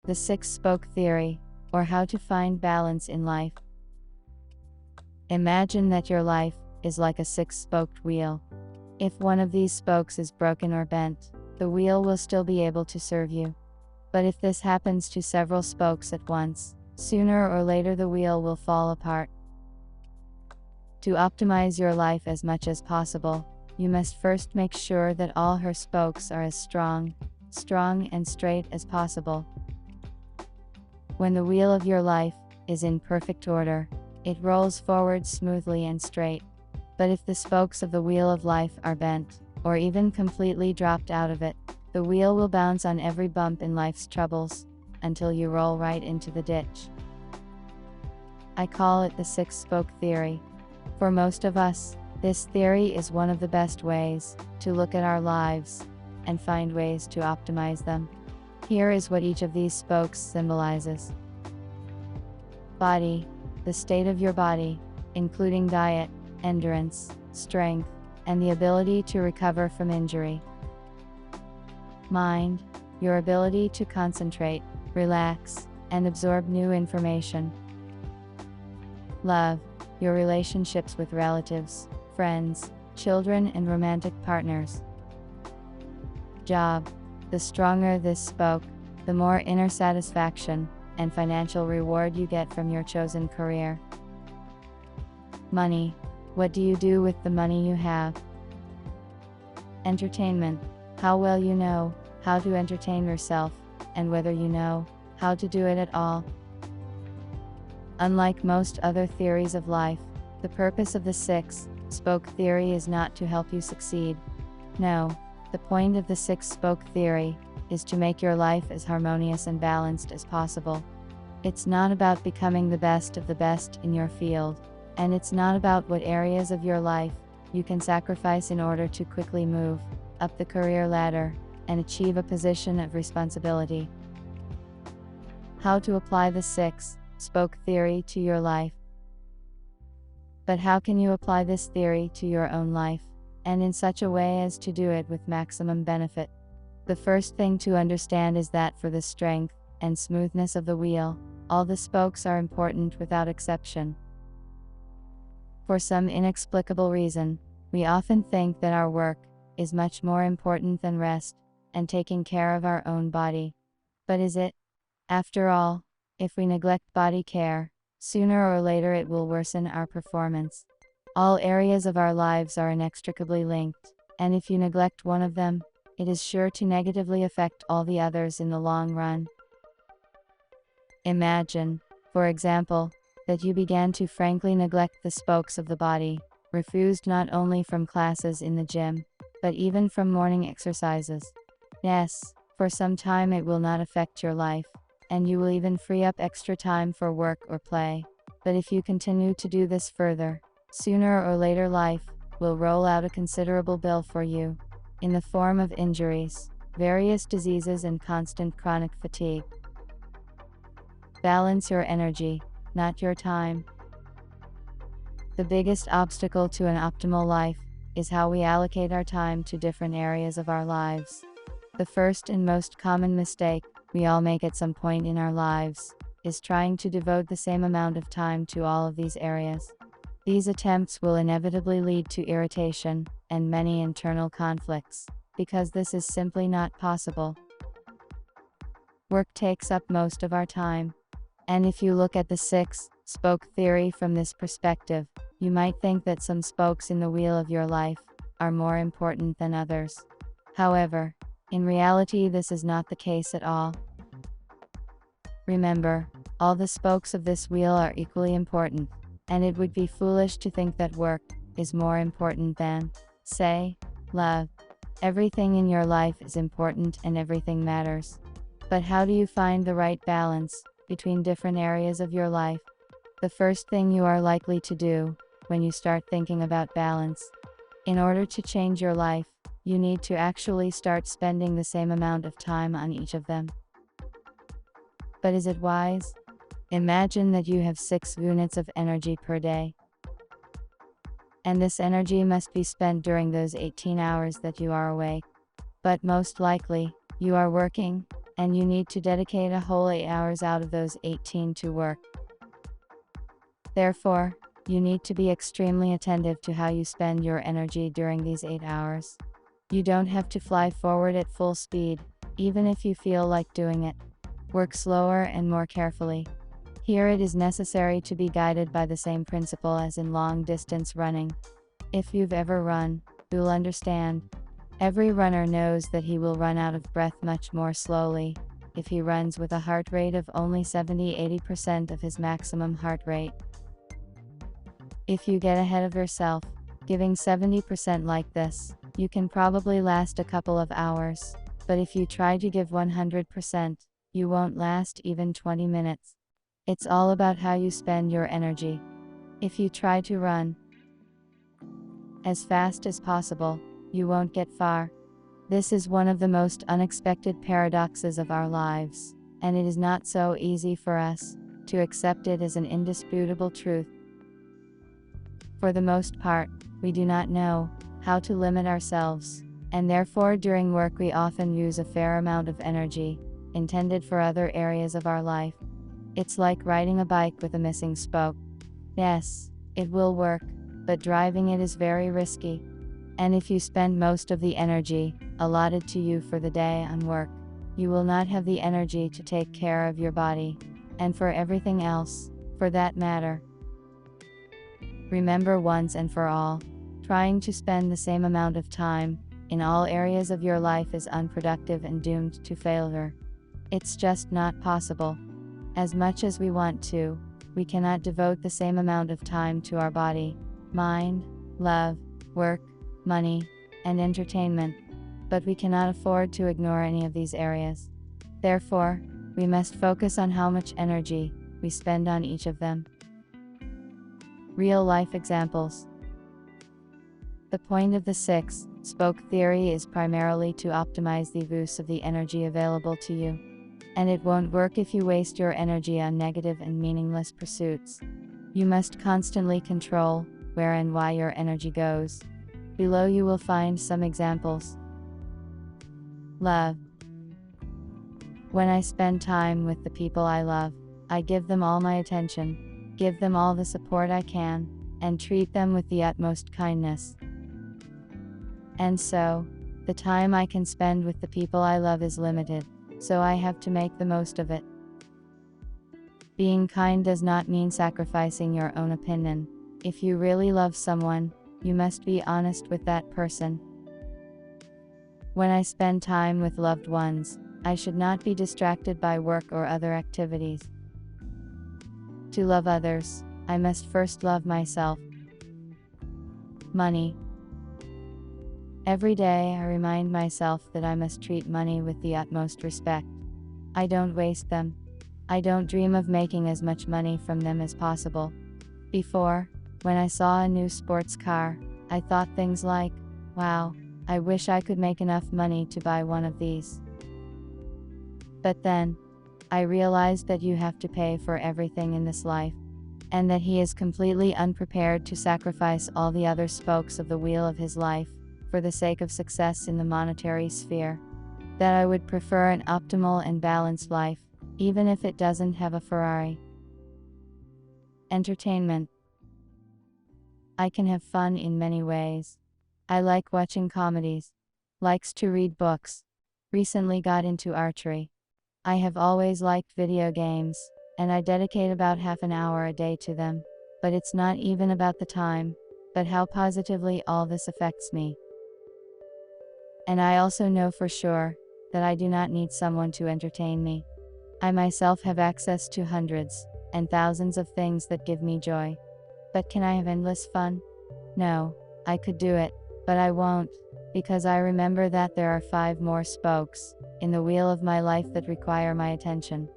The six-spoke theory, or how to find balance in life. Imagine that your life is like a six-spoked wheel. If one of these spokes is broken or bent, the wheel will still be able to serve you. But if this happens to several spokes at once, sooner or later the wheel will fall apart. To optimize your life as much as possible, you must first make sure that all her spokes are as strong and straight as possible. When the wheel of your life is in perfect order, it rolls forward smoothly and straight. But if the spokes of the wheel of life are bent, or even completely dropped out of it, the wheel will bounce on every bump in life's troubles, until you roll right into the ditch. I call it the six-spoke theory. For most of us, this theory is one of the best ways to look at our lives and find ways to optimize them. Here is what each of these spokes symbolizes. Body, the state of your body, including diet, endurance, strength, and the ability to recover from injury. Mind, your ability to concentrate, relax, and absorb new information. Love, your relationships with relatives, friends, children, and romantic partners. Job, the stronger this spoke, the more inner satisfaction and financial reward you get from your chosen career. Money, what do you do with the money you have? Entertainment, how well you know how to entertain yourself, and whether you know how to do it at all. Unlike most other theories of life, the purpose of the six-spoke theory is not to help you succeed. No, the point of the six-spoke theory is to make your life as harmonious and balanced as possible. It's not about becoming the best of the best in your field, and it's not about what areas of your life you can sacrifice in order to quickly move up the career ladder and achieve a position of responsibility. How to apply the six-spoke theory to your life. But how can you apply this theory to your own life, and in such a way as to do it with maximum benefit? The first thing to understand is that for the strength and smoothness of the wheel, all the spokes are important without exception. For some inexplicable reason, we often think that our work is much more important than rest and taking care of our own body. But is it? After all, if we neglect body care, sooner or later it will worsen our performance. All areas of our lives are inextricably linked, and if you neglect one of them, it is sure to negatively affect all the others in the long run. Imagine, for example, that you began to frankly neglect the spokes of the body, refused not only from classes in the gym, but even from morning exercises. Yes, for some time it will not affect your life, and you will even free up extra time for work or play. But if you continue to do this further, sooner or later life will roll out a considerable bill for you, in the form of injuries, various diseases, and constant chronic fatigue. Balance your energy, not your time. The biggest obstacle to an optimal life is how we allocate our time to different areas of our lives. The first and most common mistake we all make at some point in our lives is trying to devote the same amount of time to all of these areas. These attempts will inevitably lead to irritation and many internal conflicts, because this is simply not possible. Work takes up most of our time, and if you look at the six-spoke theory from this perspective, you might think that some spokes in the wheel of your life are more important than others. However, in reality this is not the case at all. Remember, all the spokes of this wheel are equally important, and it would be foolish to think that work is more important than, say, love. Everything in your life is important and everything matters. But how do you find the right balance between different areas of your life? The first thing you are likely to do when you start thinking about balance, in order to change your life, you need to actually start spending the same amount of time on each of them. But is it wise? Imagine that you have 6 units of energy per day. And this energy must be spent during those 18 hours that you are awake. But most likely, you are working, and you need to dedicate a whole 8 hours out of those 18 to work. Therefore, you need to be extremely attentive to how you spend your energy during these 8 hours. You don't have to fly forward at full speed, even if you feel like doing it. Work slower and more carefully. Here it is necessary to be guided by the same principle as in long-distance running. If you've ever run, you'll understand. Every runner knows that he will run out of breath much more slowly if he runs with a heart rate of only 70–80% of his maximum heart rate. If you get ahead of yourself, giving 70% like this, you can probably last a couple of hours, but if you try to give 100%, you won't last even 20 minutes. It's all about how you spend your energy. If you try to run as fast as possible, you won't get far. This is one of the most unexpected paradoxes of our lives, and it is not so easy for us to accept it as an indisputable truth. For the most part, we do not know how to limit ourselves, and therefore during work we often use a fair amount of energy intended for other areas of our life. It's like riding a bike with a missing spoke. Yes, it will work, but driving it is very risky. And if you spend most of the energy allotted to you for the day on work, you will not have the energy to take care of your body, and for everything else, for that matter. Remember once and for all, trying to spend the same amount of time in all areas of your life is unproductive and doomed to failure. It's just not possible. As much as we want to, we cannot devote the same amount of time to our body, mind, love, work, money, and entertainment, but we cannot afford to ignore any of these areas. Therefore, we must focus on how much energy we spend on each of them. Real-life examples. The point of the six-spoke theory is primarily to optimize the use of the energy available to you. And it won't work if you waste your energy on negative and meaningless pursuits. You must constantly control where and why your energy goes. Below you will find some examples. Love. When I spend time with the people I love, I give them all my attention, give them all the support I can, and treat them with the utmost kindness. And so, the time I can spend with the people I love is limited, so I have to make the most of it. Being kind does not mean sacrificing your own opinion. If you really love someone, you must be honest with that person. When I spend time with loved ones, I should not be distracted by work or other activities. To love others, I must first love myself. Money. Every day I remind myself that I must treat money with the utmost respect. I don't waste them. I don't dream of making as much money from them as possible. Before, when I saw a new sports car, I thought things like, wow, I wish I could make enough money to buy one of these. But then, I realized that you have to pay for everything in this life, and that he is completely unprepared to sacrifice all the other spokes of the wheel of his life for the sake of success in the monetary sphere. That I would prefer an optimal and balanced life, even if it doesn't have a Ferrari. Entertainment. I can have fun in many ways. I like watching comedies. Likes to read books. Recently got into archery. I have always liked video games, and I dedicate about half an hour a day to them. But it's not even about the time, but how positively all this affects me. And I also know for sure that I do not need someone to entertain me. I myself have access to hundreds and thousands of things that give me joy. But can I have endless fun? No, I could do it, but I won't, because I remember that there are 5 more spokes in the wheel of my life that require my attention.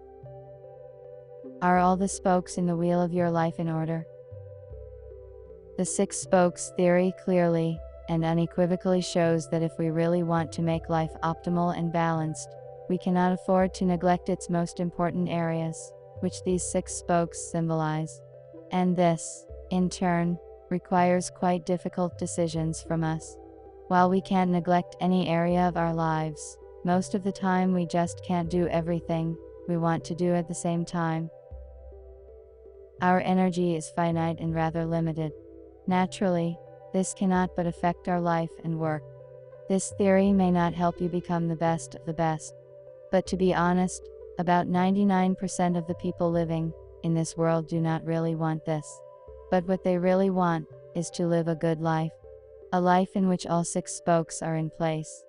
Are all the spokes in the wheel of your life in order? The 6 spokes theory clearly and unequivocally shows that if we really want to make life optimal and balanced, we cannot afford to neglect its most important areas, which these 6 spokes symbolize. And this, in turn, requires quite difficult decisions from us. While we can't neglect any area of our lives, Most of the time, we just can't do everything we want to do at the same time. Our energy is finite and rather limited. Naturally, this cannot but affect our life and work. This theory may not help you become the best of the best. But to be honest, about 99% of the people living in this world do not really want this. But what they really want is to live a good life. A life in which all 6 spokes are in place.